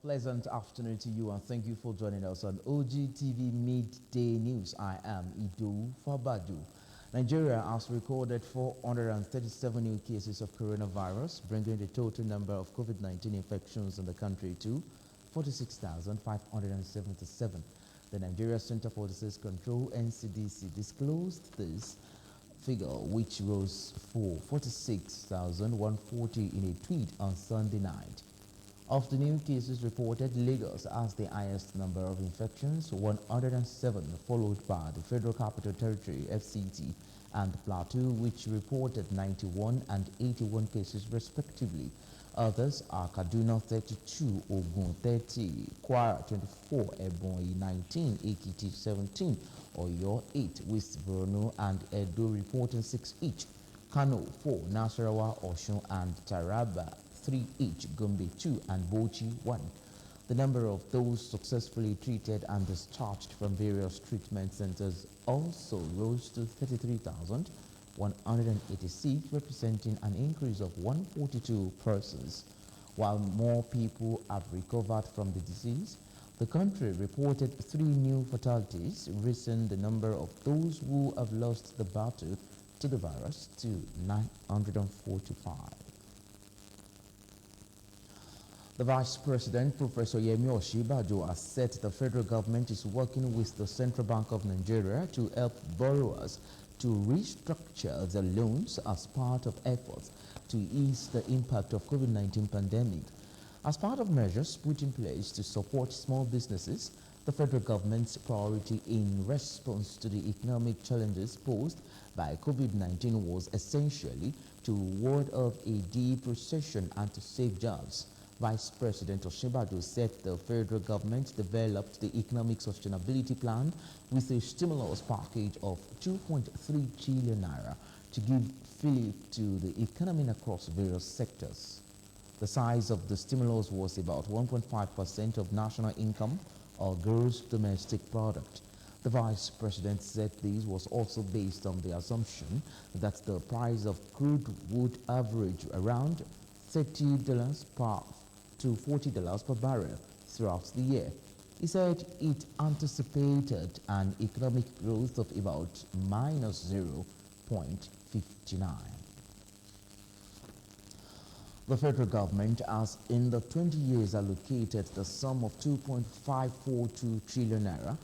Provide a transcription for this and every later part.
Pleasant afternoon to you and thank you for joining us on OGTV Midday News. I am Idowu Fabajo. Nigeria has recorded 437 new cases of coronavirus, bringing the total number of COVID-19 infections in the country to 46,577. The Nigeria Center for Disease Control (NCDC) disclosed this figure, which rose for 46,140 in a tweet on Sunday night. Of the new cases reported, Lagos has the highest number of infections, 107, followed by the Federal Capital Territory, FCT, and Plateau, which reported 91 and 81 cases respectively. Others are Kaduna 32, Ogun 30, Kwara 24, Ebonyi 19, Ekiti 17, Oyo 8, West Borno and Edo reporting 6 each, Kano 4, Nasarawa, Osun and Taraba 3 each, Gombe 2 and Bauchi 1. The number of those successfully treated and discharged from various treatment centers also rose to 33,186, representing an increase of 142 persons. While more people have recovered from the disease, the country reported 3 new fatalities, raising the number of those who have lost the battle to the virus to 945. The Vice President, Professor Idowu Fabajo, has said the federal government is working with the Central Bank of Nigeria to help borrowers to restructure their loans as part of efforts to ease the impact of COVID-19 pandemic. As part of measures put in place to support small businesses, the federal government's priority in response to the economic challenges posed by COVID-19 was essentially to ward off a deep recession and to save jobs. Vice President Fabajo said the federal government developed the Economic Sustainability Plan with a stimulus package of 2.3 trillion naira to give fillip to the economy across various sectors. The size of the stimulus was about 1.5% of national income or gross domestic product. The Vice President said this was also based on the assumption that the price of crude would average around $30 to $40 per barrel throughout the year. He said it anticipated an economic growth of about minus 0.59. The federal government has in the 20 years allocated the sum of 2.542 trillion naira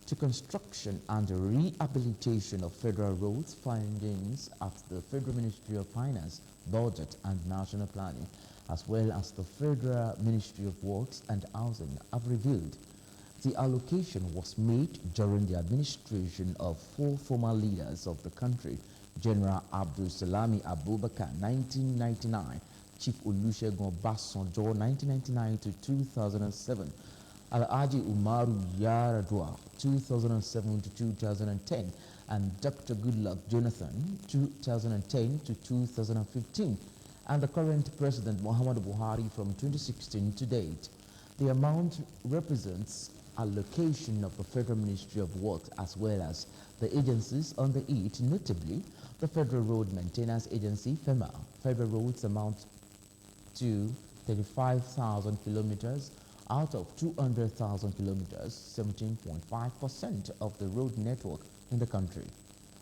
to construction and rehabilitation of federal roads findings at the Federal Ministry of Finance, Budget and National Planning, as well as the Federal Ministry of Works and Housing, have revealed. The allocation was made during the administration of 4 former leaders of the country, General Abdul Salami Abubakar, 1999, Chief Olusegun Obasanjo, 1999 to 2007, Alhaji Umaru Yar'Adua, 2007 to 2010, and Dr. Goodluck Jonathan, 2010 to 2015. And the current President Muhammadu Buhari from 2016 to date. The amount represents allocation of the Federal Ministry of Works as well as the agencies under it, notably the Federal Road Maintenance Agency, FEMA. Federal roads amount to 35,000 kilometers out of 200,000 kilometers, 17.5% of the road network in the country.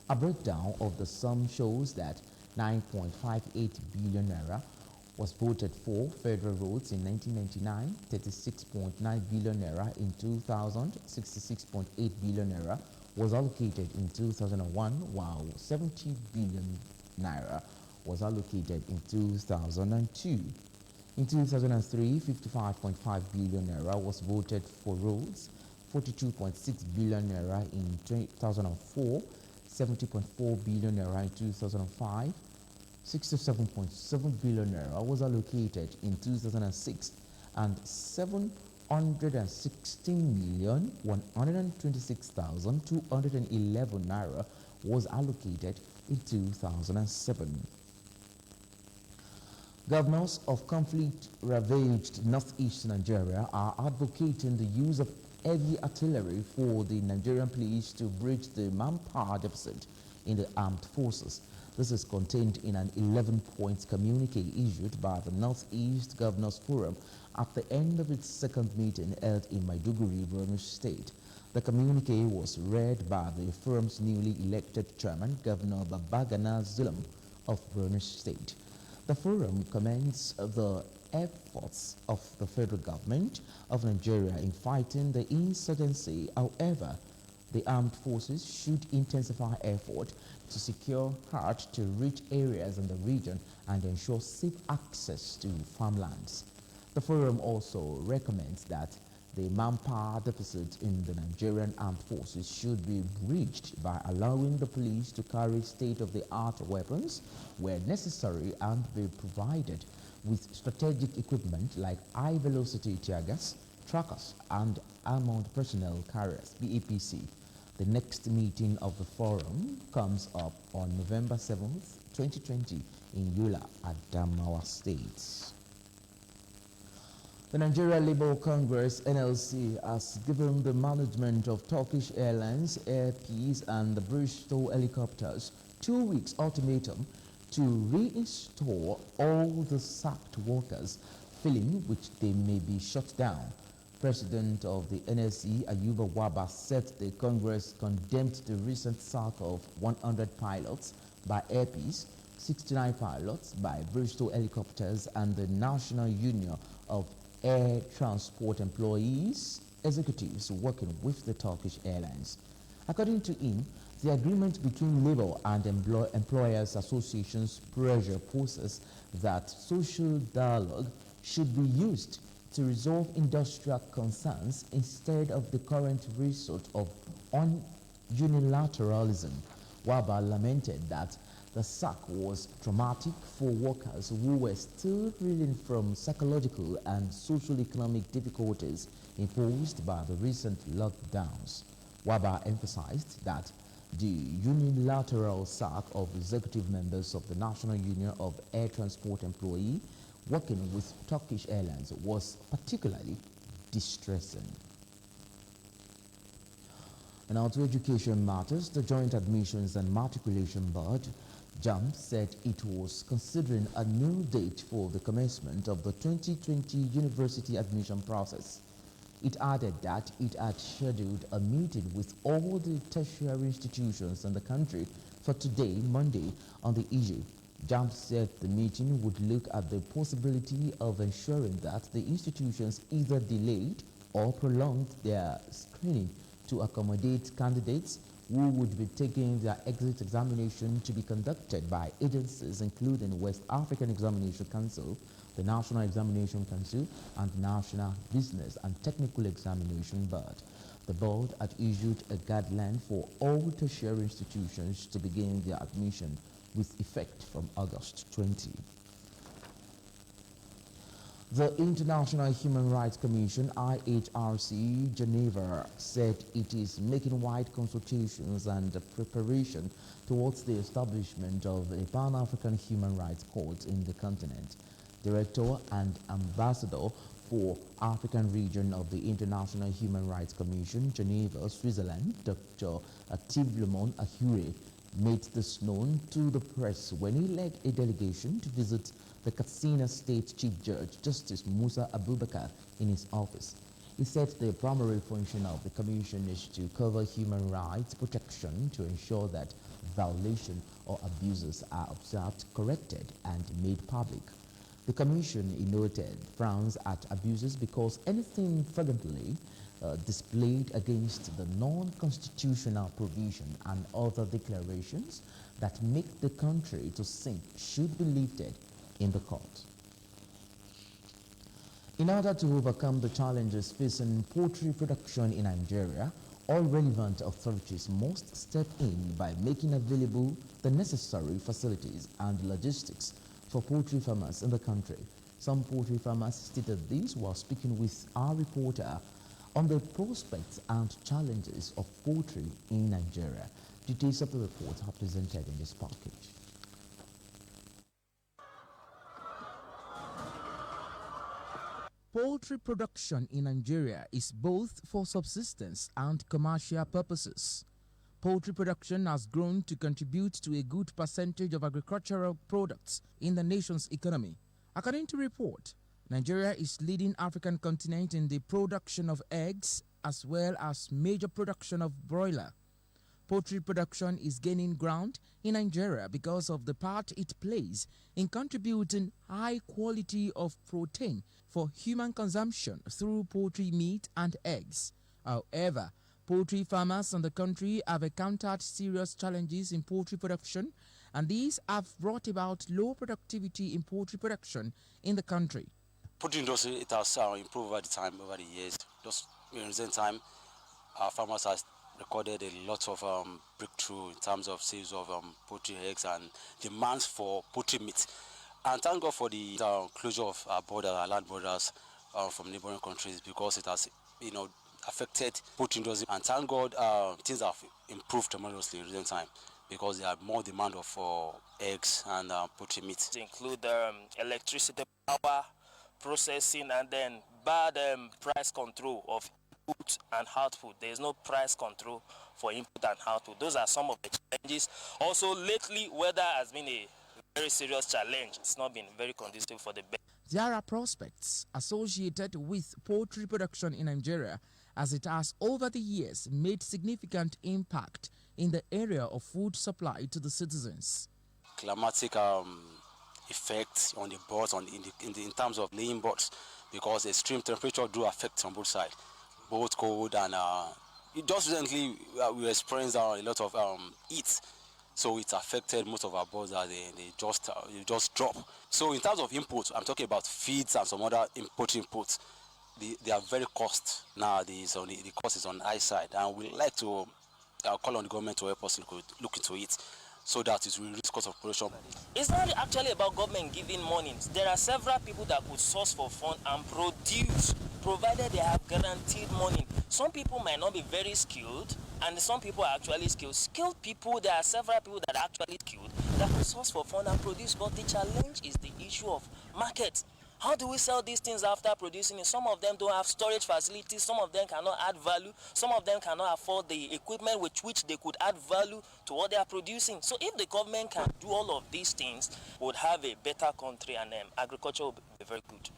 A breakdown of the sum shows that 9.58 billion naira was voted for federal roads in 1999, 36.9 billion naira in 2000, 66.8 billion naira was allocated in 2001, while 70 billion naira was allocated in 2002. In 2003, 55.5 billion naira was voted for roads, 42.6 billion naira in 2004, 70.4 billion naira in 2005, 67.7 billion naira was allocated in 2006, and 716,126,211 naira was allocated in 2007. Governors of conflict-ravaged northeast Nigeria are advocating the use of heavy artillery for the Nigerian police to bridge the manpower deficit in the armed forces. This is contained in an 11-point communique issued by the Northeast Governors Forum at the end of its second meeting held in Maiduguri, Borno State. The communique was read by the forum's newly elected chairman, Governor Babagana Zulum of Borno State. The forum commends the efforts of the federal government of Nigeria in fighting the insurgency. However, the armed forces should intensify effort to secure hard-to-reach areas in the region and ensure safe access to farmlands. The forum also recommends that the manpower deficit in the Nigerian armed forces should be bridged by allowing the police to carry state-of-the-art weapons where necessary and be provided with strategic equipment like high-velocity tear gas, trackers, and armored personnel carriers, BAPC. The next meeting of the forum comes up on November 7th, 2020 in Yola, Adamawa State. The Nigeria Labour Congress (NLC) has given the management of Turkish Airlines, Air Peace, and the Bristol helicopters 2 weeks ultimatum to reinstall all the sacked workers, failing which they may be shut down. President of the NLC, Idowu Fabajo, said the Congress condemned the recent sack of 100 pilots by Air Peace, 69 pilots by Bristol Helicopters, and the National Union of Air Transport Employees executives working with the Turkish Airlines. According to him, the agreement between Labour and Employers Associations pressure poses that social dialogue should be used to resolve industrial concerns instead of the current resort of unilateralism. Fabajo lamented that the sack was traumatic for workers who were still reeling from psychological and social-economic difficulties imposed by the recent lockdowns. Fabajo emphasized that the unilateral sack of executive members of the National Union of Air Transport Employees working with Turkish Airlines was particularly distressing. And now to education matters, the Joint Admissions and Matriculation Board, JAMB, said it was considering a new date for the commencement of the 2020 university admission process. It added that it had scheduled a meeting with all the tertiary institutions in the country for today, Monday, on the issue. JAMB said the meeting would look at the possibility of ensuring that the institutions either delayed or prolonged their screening to accommodate candidates who would be taking their exit examination to be conducted by agencies including West African Examination Council, the National Examination Council, and National Business and Technical Examination Board. The board had issued a guideline for all tertiary institutions to begin their admission with effect from August 20. The International Human Rights Commission, IHRC, Geneva, said it is making wide consultations and preparation towards the establishment of a Pan-African Human Rights Court in the continent. Director and Ambassador for African Region of the International Human Rights Commission, Geneva, Switzerland, Dr. Atiblemon Ahure, made this known to the press when he led a delegation to visit the Katsina State Chief Judge, Justice Musa Abubakar, in his office. He said the primary function of the Commission is to cover human rights protection to ensure that violations or abuses are observed, corrected, and made public. The Commission, he noted, frowns at abuses because anything flagrantly displayed against the non-constitutional provision and other declarations that make the country to sink should be lifted in the court. In order to overcome the challenges facing poultry production in Nigeria, all relevant authorities must step in by making available the necessary facilities and logistics for poultry farmers in the country. Some poultry farmers stated this while speaking with our reporter on the prospects and challenges of poultry in Nigeria. Details of the report are presented in this package. Poultry production in Nigeria is both for subsistence and commercial purposes. Poultry production has grown to contribute to a good percentage of agricultural products in the nation's economy. According to report, Nigeria is leading African continent in the production of eggs as well as major production of broiler. Poultry production is gaining ground in Nigeria because of the part it plays in contributing high quality of protein for human consumption through poultry meat and eggs. However, poultry farmers in the country have encountered serious challenges in poultry production, and these have brought about low productivity in poultry production in the country. Poultry industry, it has improved over the time, over the years. Just in recent time, our farmers have recorded a lot of breakthrough in terms of sales of poultry eggs and demands for poultry meat. And thank God for the closure of our land borders from neighboring countries, because it has, affected poultry industry. And thank God things have improved tremendously in recent time, because there are more demand of eggs and poultry meat. It include electricity, power, processing, and then bad price control of input and output. There is no price control for input and output. Those are some of the challenges. Also, lately, weather has been a very serious challenge. It's not been very conducive for the birds. There are prospects associated with poultry production in Nigeria, as it has over the years made significant impact in the area of food supply to the citizens. Climatic effects on the birds, in terms of laying birds, because extreme temperature do affect on both sides, both cold and just recently we experienced a lot of heat, so it affected most of our birds. They just drop. So in terms of inputs, I'm talking about feeds and some other inputs. They are very cost nowadays. So the cost is on the high side, and we like to call on the government to help us look into it, so that it will reduce cost of production. It's not actually about government giving money. There are several people that could source for fund and produce, provided they have guaranteed money. Some people might not be very skilled, and some people are actually skilled. Skilled people, there are several people that are actually skilled that could source for fund and produce, but the challenge is the issue of market. How do we sell these things after producing it? Some of them don't have storage facilities, some of them cannot add value, some of them cannot afford the equipment with which they could add value to what they are producing. So if the government can do all of these things, we would have a better country, and agriculture will be very good.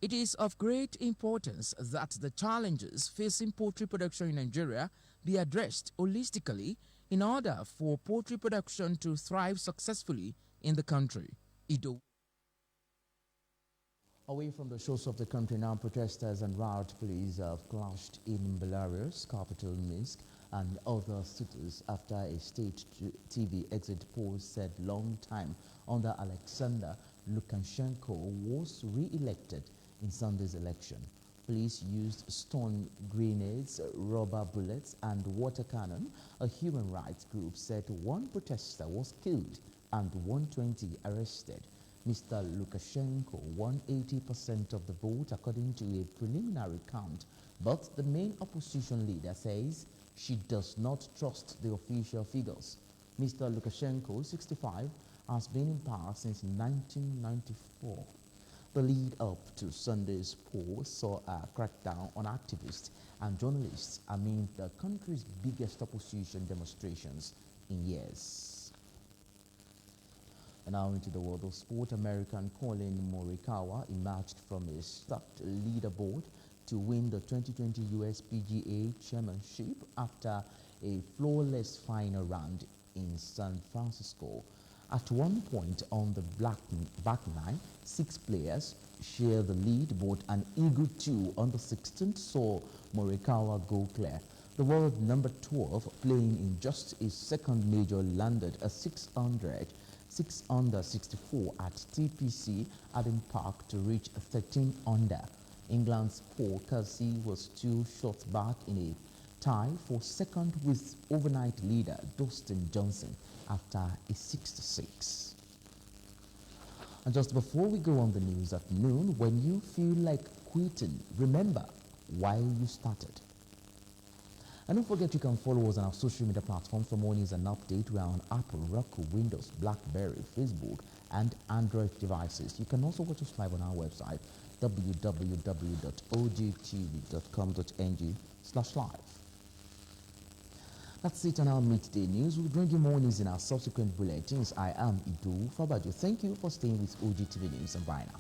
It is of great importance that the challenges facing poultry production in Nigeria be addressed holistically in order for poultry production to thrive successfully in the country. Idowu. Away from the shores of the country now, protesters and riot police have clashed in Belarus, capital Minsk, and other cities after a state TV exit poll said long time under Alexander Lukashenko was re-elected in Sunday's election. Police used stun grenades, rubber bullets, and water cannon. A human rights group said one protester was killed and 120 arrested. Mr. Lukashenko won 80% of the vote according to a preliminary count, but the main opposition leader says she does not trust the official figures. Mr. Lukashenko, 65, has been in power since 1994. The lead up to Sunday's poll saw a crackdown on activists and journalists amid the country's biggest opposition demonstrations in years. And now into the world of sport. American Colin Morikawa emerged from a stacked leaderboard to win the 2020 US PGA Championship after a flawless final round in San Francisco. At one point on the back nine, 6 players share the lead, but an eagle 2 on the 16th saw Morikawa go clear. The world number 12, playing in just his second major, landed a 6 under 64 at TPC Eden Park to reach 13 under. England's Paul Casey was 2 shots back in a tie for second with overnight leader Dustin Johnson after a 6-6. And just before we go on the news at noon, when you feel like quitting, remember why you started. And don't forget you can follow us on our social media platforms for more news and update. We are on Apple, Roku, Windows, BlackBerry, Facebook, and Android devices. You can also watch us live on our website, www.ogtv.com.ng/live. That's it on our midday news. We'll bring you more news in our subsequent bulletins. I am Idowu Fabajo. Thank you for staying with OGTV News, and bye now.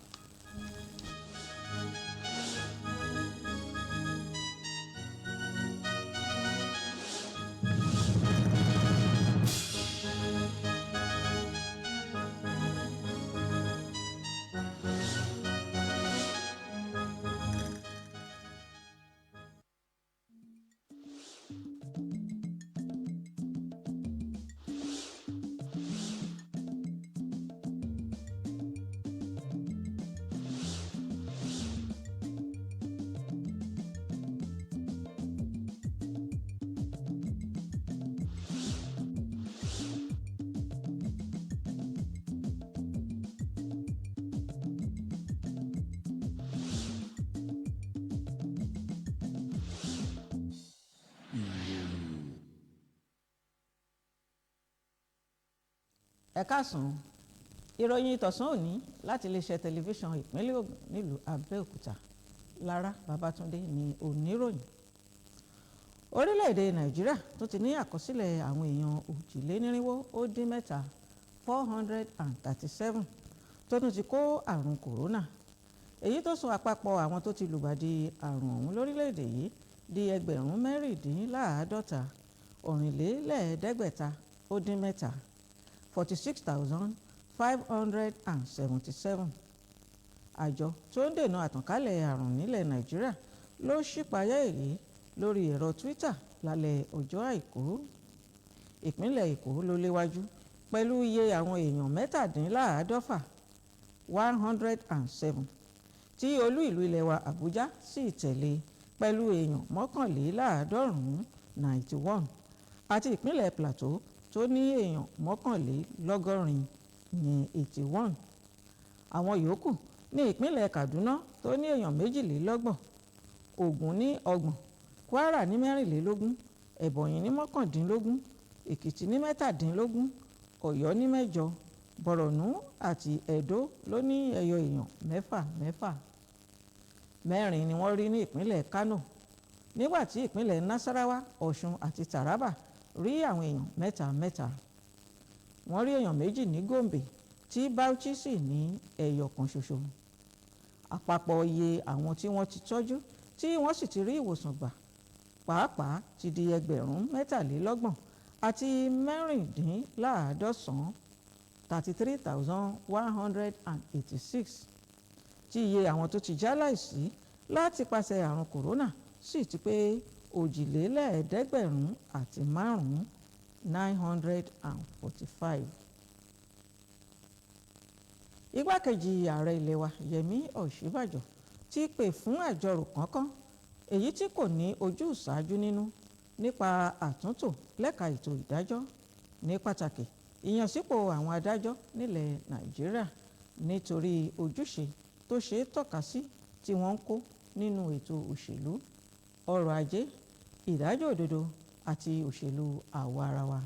Ẹ káàsán, ìròyìn ìtọ̀sán òní láti iléeṣẹ́ tẹlifíṣàn ìpínlẹ̀ Ògùn nílùú Abẹ́òkúta. Lára Babátúndé ni oníròyìn. Orílẹ̀-èdè Nàìjíríà tó ti ní àkọsílẹ̀ àwọn èèyàn òjìlénírínwó-ó-dín-mẹ́ta 437 tó tún ti kó àrùn kòrónà. Èyí tó sọ àpapọ̀ àwọn tó ti lùgbàdì àrùn ọ̀hún lórílẹ̀-èdè yìí di ẹgbẹ̀rún mẹ́rìndínláàádọ́ta ọ̀rìnlélẹ́ẹ̀ẹ́dẹ́gbẹ̀ta ó dín mẹ́ta 46,577. Àjọ tó ń dènà àtànkálẹ̀ àrùn nílẹ̀ Nàìjíríà ló ṣípayá èyí lórí ẹ̀rọ Twitter lálẹ́ ọjọ́ Àìkú. Ìpínlẹ̀ Èkó ló léwájú pẹ̀lú iye àwọn èèyàn mẹ́tàdínláàádọ́fà 107 tí olú ìlú ilẹ̀ wa Àbújá sì tẹ̀lé pẹ̀lú èèyàn mọ́kànléláàádọ́rùn-ún 91 àti ìpínlẹ̀ Plateau tó ní èèyàn mọ́kànlélọ́gọ́rin ní 81. Àwọn yòókù ní ìpínlẹ̀ Kaduna tó ní èèyàn méjìlélọ́gbọ̀n, Ògùn ní 30, Kwara ní 24, Ebonyi ní 19, Èkìtì ní 17, Ọ̀yọ́ ní 8, Borno àti Edo ló ní ẹyọ èèyàn mẹ́fà. 4 ni wọ́n rí ní ìpínlẹ̀ Kano, nígbà tí ìpínlẹ̀ Nasarawa, Ọ̀ṣun àti Taraba rí àwọn èèyàn mẹ́ta. Wọ́n rí èèyàn 2 ní Gombe tí Bauchi sì ní ẹyọ kan ṣoṣo. Àpapọ̀ iye àwọn tí wọ́n ti tọ́jú tí wọ́n sì ti rí ìwòsàn gbà pàápàá ti di ẹgbẹ̀rún 23 àti mẹ́rìndínláàádọ́sàn 33,186 tí iye àwọn tó ti jáláìsí láti pàṣẹ àrùn kòrónà sì ti pé òjìlélẹ́ẹ̀ẹ́dẹ́gbẹ̀rún àti 5 945. Igbákejì ààrẹ ilé wa Yẹmí Ọ̀ṣínbàjò ti pè fún àjọrò kánkán èyí tí kò ní ojú ìṣáájú nínú nípa àtúntò lẹ́ka ètò ìdájọ́, ní pàtàkì ìyànsípò àwọn adájọ́ nílẹ̀ Nàìjíríà nítorí ojúṣe tó ṣe é tọ́ka sí tí wọ́n ń kó nínú ètò òṣèlú, ọrọ̀ ajé, ìdájọ́ òdodo àti òṣèlú àwaarawa.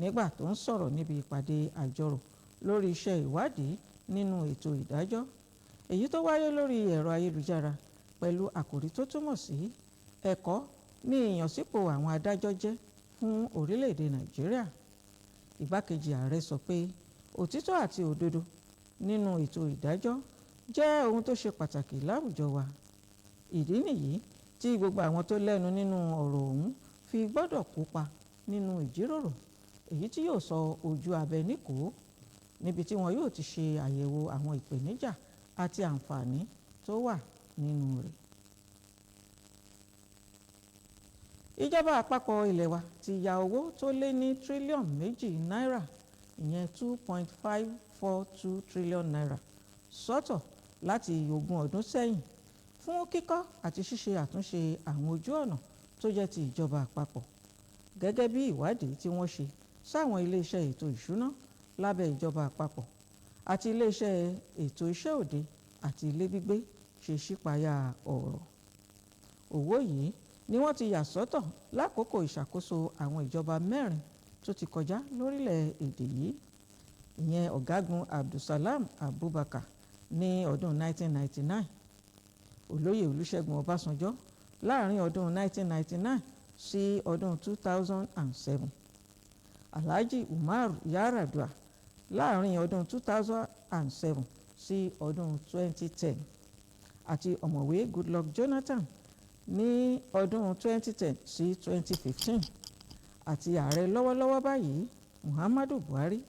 Nígbà tó ń sọ̀rọ̀ níbi ìpàdé àjọrò lórí iṣẹ́ ìwádìí nínú ètò ìdájọ́ èyí tó wáyé lórí ẹ̀rọ ayélujára pẹ̀lú àkòrí tó túmọ̀ sí ẹ̀kọ́ ní ìyànsípò àwọn adájọ́ jẹ́ fún orílẹ̀-èdè Nàìjíríà, igbákejì ààrẹ sọ pé òtítọ́ àti òdodo nínú ètò ìdájọ́ jẹ́ ohun tó ṣe pàtàkì láwùjọ wa. Ìdí nìyí tí gbogbo àwọn tó lẹ́nu nínú ọ̀rọ̀ ọ̀hún fi gbọ́dọ̀ kópa nínú ìjíròrò èyí tí yóò sọ ojú abẹ níkò níbi tí wọn yóò ti ṣe àyẹ̀wò àwọn ìpèníjà àti àǹfààní tó wà nínú rẹ̀. Ìjọba àpapọ̀ ilẹ̀ wa ti ya owó tó lé ní tírílíọ̀nù 2 náírà ìyẹn 2.542 tírílíọ̀nù náírà sọ́tọ̀ láti 20 ọdún sẹ́yìn fún kíkọ́ àti ṣíṣe àtúnṣe àwọn ojú ọ̀nà tó jẹ́ ti ìjọba àpapọ̀, gẹ́gẹ́ bí ìwádìí tí wọ́n ṣe sáwọn iléeṣẹ́ ètò ìṣúná lábẹ́ ìjọba àpapọ̀ àti iléeṣẹ́ ètò iṣẹ́ òde àti ilé gbígbé ṣe ṣípayá ọ̀rọ̀. Owó yìí ni wọ́n ti yà sọ́tọ̀ lákòókò ìṣàkóso àwọn ìjọba 4 tó ti kọjá lórílẹ̀-èdè yìí, ìyẹn ọ̀gágun Abdulsalam Abubakar ní ọdún 1999, olóyè Olúṣẹ́gun Ọbásanjọ́ láàrin ọdún 1999 sí ọdún 2007, Alhaji Umar Yar'Adua láàrin ọdún 2007 sí ọdún 2010 àti ọ̀mọ̀wé Goodluck Jonathan ní ọdún 2010 sí 2015 àti ààrẹ lọ́wọ́lọ́wọ́ báyìí Muhammadu Buhari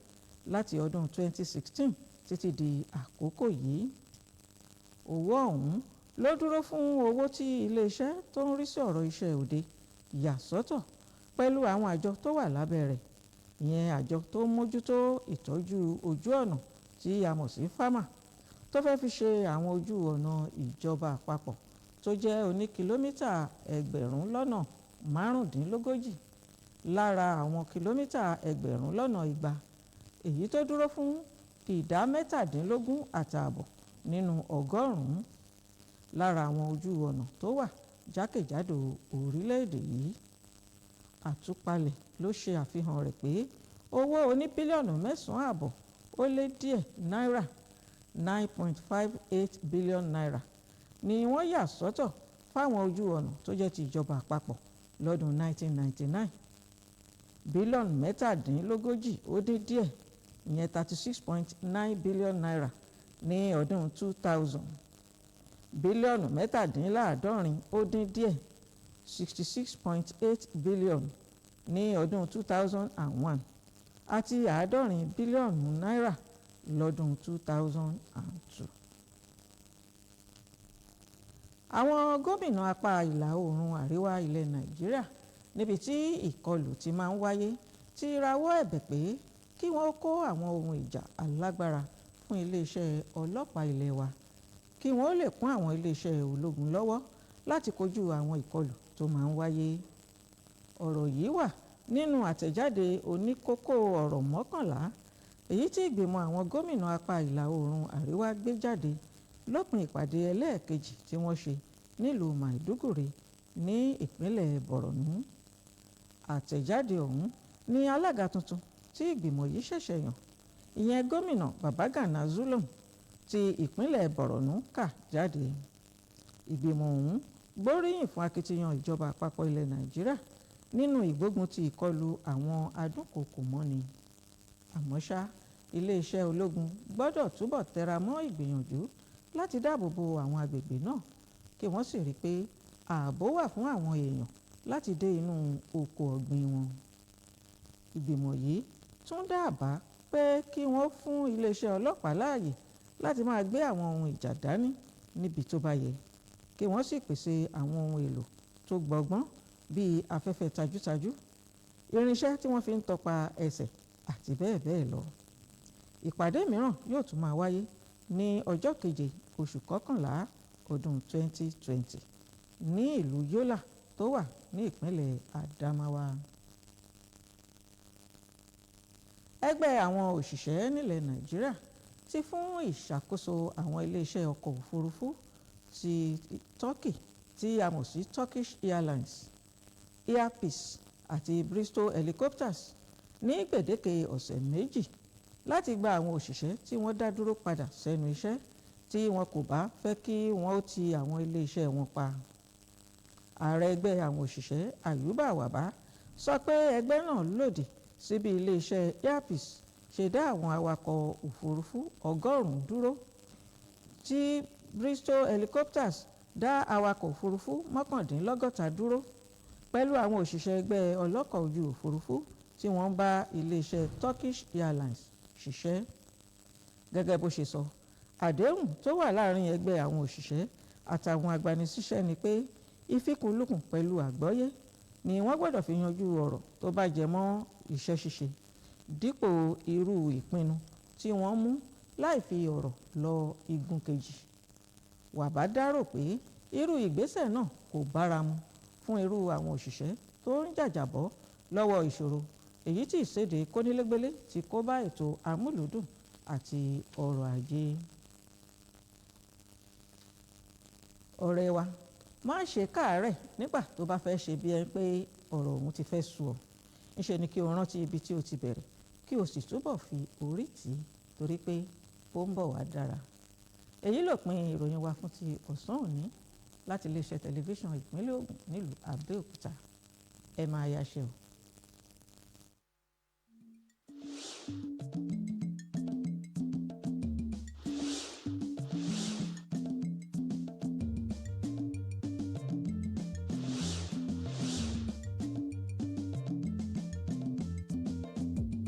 láti ọdún 2016 títí di àkókò yìí. Owó ọ̀hún ló dúró fún owó tí iléeṣẹ́ tó ń rí sí ọ̀rọ̀ iṣẹ́ òde yà sọ́tọ̀ pẹ̀lú àwọn àjọ tó wà lábẹ́ rẹ̀, ìyẹn àjọ tó ń mójútó ìtọ́jú ojú ọ̀nà tí a mọ̀ sí FAMA, tó fẹ́ fi ṣe àwọn ojú ọ̀nà ìjọba àpapọ̀ tó jẹ́ oní kìlómítà 1,015 lára àwọn kìlómítà 1,200 èyí tó dúró fún ìdá 17.5 nínú ọgọ́rùn-ún lára àwọn ojú ọ̀nà tó wà jákèjádò orílẹ̀-èdè yìí. Àtúpalẹ̀ ló ṣe àfihàn rẹ̀ pé owó oní bílíọ̀nù 9.5 ó lé díẹ̀ náírà 9.58 billion naira ni wọ́n yà sọ́tọ̀ fáwọn ojú ọ̀nà tó jẹ́ ti ìjọba àpapọ̀ lọ́dún 1999. Bílíọ̀nù 37 ó dín díẹ̀ ìyẹn 36.9 billion naira ní ọdún 2000. Bílíọ̀nù 67 ó dín díẹ̀ 66.8 billion ní ọdún 2001 àti 90 bílíọ̀nù náírà lọ́dún 2002. Àwọn gómìnà apá ìlà oòrùn àríwá ilẹ̀ Nàìjíríà níbi tí ìkọlù ti máa ń wáyé ti rawọ́ ẹ̀bẹ̀ pé kí wọ́n kó àwọn ohun ìjà alágbára fún iléeṣẹ́ ọlọ́pàá ilé wa kí wọ́n lè kún àwọn iléeṣẹ́ ológun lọ́wọ́ láti kojú àwọn ìkọlù tó máa ń wáyé. Ọ̀rọ̀ yìí wà nínú àtẹ̀jáde oníkókó ọ̀rọ̀ 11 èyí tí ìgbìmọ̀ àwọn gómìnà apá ìlà oòrùn àríwá gbé jáde lópin ìpàdé ẹlẹ́ẹ̀kejì tí wọ́n ṣe nílùú Maiduguri ní ìpínlẹ̀ Borno. Àtẹ̀jáde ọ̀hún ní alága tuntun tí ìgbìmọ̀ yìí ṣẹ̀ṣẹ̀ yàn, ìyẹn gómìnà Babagana Zulum ti ìpínlẹ̀ Borno kà jáde. Ìgbìmọ̀ ọ̀hún gbóríyìn fún akitiyan ìjọba àpapọ̀ ilẹ̀ Nàìjíríà nínú ìgbógun ti ìkọlù àwọn adúnkòokò mọ́ni. Àmọ́ ṣá, iléeṣẹ́ ológun gbọ́dọ̀ túbọ̀ tẹra mọ́ ìgbìyànjú láti dáàbò bo àwọn agbègbè náà kí wọ́n sì rí i pé ààbò wà fún àwọn èèyàn láti dé inú oko ọ̀gbìn wọn. Ìgbìmọ̀ yìí tún dá àbá pé kí wọ́n fún iléeṣẹ́ ọlọ́pàá láàyè láti máa gbé àwọn ohun ìjà dání níbi tó bá yẹ, kí wọ́n sì pèsè àwọn ohun èlò tó gbọgbọ́n bíi afẹ́fẹ́ tajútajú, irinṣẹ́ tí wọ́n fi ń tọpa ẹsẹ̀ àti bẹ́ẹ̀ bẹ́ẹ̀ lọ. Ìpàdé mìíràn yóò tún máa wáyé ní ọjọ́ 7 oṣù kọkànlá ọdún 2020 ní ìlú Yola tó wà ní ìpínlẹ̀ Adamawa. Ẹgbẹ́ àwọn òṣìṣẹ́ nílẹ̀ Nàìjíríà ti fún ìṣàkóso àwọn iléeṣẹ́ ọkọ̀ òfurufú ti Turkey tí a mọ̀ sí Turkish Airlines, Air Peace àti Bristol Helicopters ní gbèdéke ọ̀sẹ̀ 2 láti gba àwọn òṣìṣẹ́ tí wọ́n dá dúró padà sẹ́nu iṣẹ́ tí wọn kò bá fẹ́ kí wọ́n ó ti àwọn iléeṣẹ́ wọn pa. Ààrẹ ẹgbẹ́ àwọn òṣìṣẹ́ Ayuba Waba sọ pé ẹgbẹ́ náà lòdì sí bí iléeṣẹ́ Air Peace ṣe dá àwọn awakọ̀ òfurufú 100 dúró, tí Bristol Helicopters dá awakọ̀ òfurufú 69 dúró, pẹ̀lú àwọn òṣìṣẹ́ ẹgbẹ́ ọlọ́kọ̀ ojú òfurufú tí wọ́n ń bá iléeṣẹ́ Turkish Airlines ṣiṣẹ́. Gẹ́gẹ́ bó ṣe sọ, àdéhùn tó wà láàrin ẹgbẹ́ àwọn òṣìṣẹ́ àtàwọn agbanisíṣẹ́ ni pé ìfikùnlukùn pẹ̀lú àgbọ́yé ni wọ́n gbọ́dọ̀ fi yanjú ọ̀rọ̀ tó bá jẹ mọ́ iṣẹ́ ṣíṣe, dípò irú ìpinnu tí wọ́n mú láì fi ọ̀rọ̀ lọ igun kejì. Wàbá dárò pé irú ìgbésẹ̀ náà kò báramu fún irú àwọn òṣìṣẹ́ tó ń jàjàbọ́ lọ́wọ́ ìṣòro èyí tí ìséde kónílégbélé ti kó bá ètò amúlùúdùn àti ọrọ̀ ajé. Ọ̀rẹ́ wa, má ṣe káàárẹ̀ nígbà tó bá fẹ́ ṣe bí ẹni pé ọ̀rọ̀ ọ̀hún ti fẹ́ sú ọ. Ńṣe ni kí o rántí ibi tí o ti bẹ̀rẹ̀ kí o sì túbọ̀ fi orí tì í torí pé ó ń bọ̀ wá dára. Èyí lópin ìròyìn wa fún ti ọ̀sán òní láti iléeṣẹ́ tẹlifíṣàn ìpínlẹ̀ Ògùn nílùú Abẹ́òkúta. ẹ máa yaṣẹ́ o.